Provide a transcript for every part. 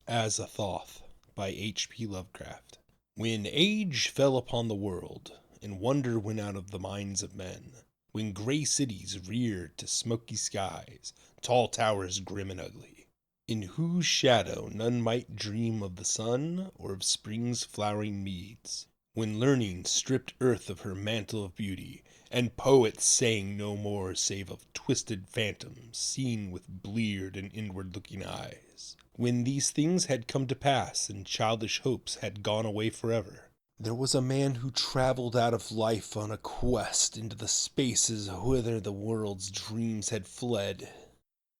Azathoth by H.P. Lovecraft. When age fell upon the world, and wonder went out of the minds of men, when gray cities reared to smoky skies, tall towers grim and ugly, in whose shadow none might dream of the sun or of spring's flowering meads, when learning stripped earth of her mantle of beauty, and poets sang no more save of twisted phantoms seen with bleared and inward-looking eyes. When these things had come to pass and childish hopes had gone away forever, there was a man who traveled out of life on a quest into the spaces whither the world's dreams had fled.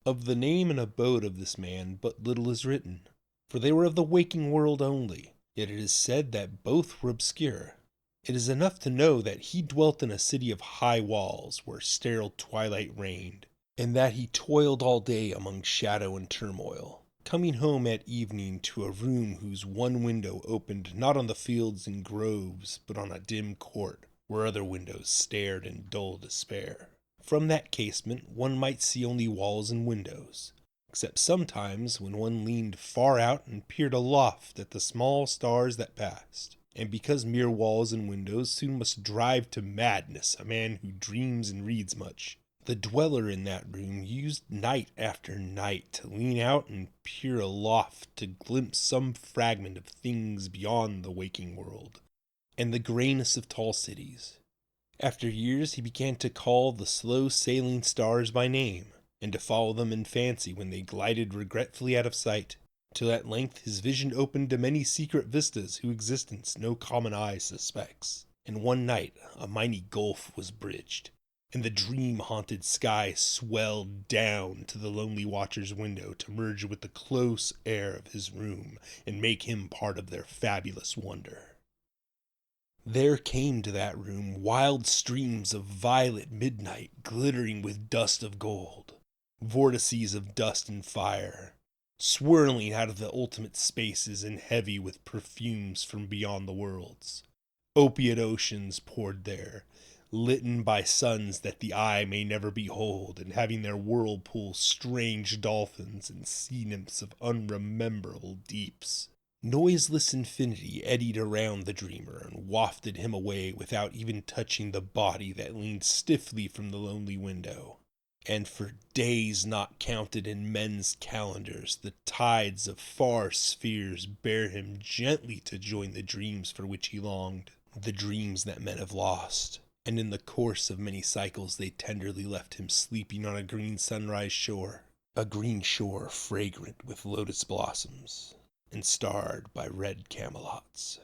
Of the name and abode of this man but little is written, for they were of the waking world only, yet it is said that both were obscure. It is enough to know that he dwelt in a city of high walls where sterile twilight reigned, and that he toiled all day among shadow and turmoil, coming home at evening to a room whose one window opened not on the fields and groves, but on a dim court, where other windows stared in dull despair. From that casement one might see only walls and windows, except sometimes when one leaned far out and peered aloft at the small stars that passed. And because mere walls and windows soon must drive to madness a man who dreams and reads much, the dweller in that room used night after night to lean out and peer aloft to glimpse some fragment of things beyond the waking world and the grayness of tall cities. After years he began to call the slow sailing stars by name, and to follow them in fancy when they glided regretfully out of sight, till at length his vision opened to many secret vistas whose existence no common eye suspects. And one night a mighty gulf was bridged, and the dream-haunted sky swelled down to the lonely watcher's window to merge with the close air of his room and make him part of their fabulous wonder. There came to that room wild streams of violet midnight glittering with dust of gold, vortices of dust and fire, swirling out of the ultimate spaces and heavy with perfumes from beyond the worlds. Opiate oceans poured there, litten by suns that the eye may never behold, and having their whirlpools strange dolphins and sea nymphs of unrememberable deeps. Noiseless infinity eddied around the dreamer and wafted him away without even touching the body that leaned stiffly from the lonely window. And for days not counted in men's calendars, the tides of far spheres bear him gently to join the dreams for which he longed, the dreams that men have lost. And in the course of many cycles they tenderly left him sleeping on a green sunrise shore, a green shore fragrant with lotus blossoms, and starred by red camelots.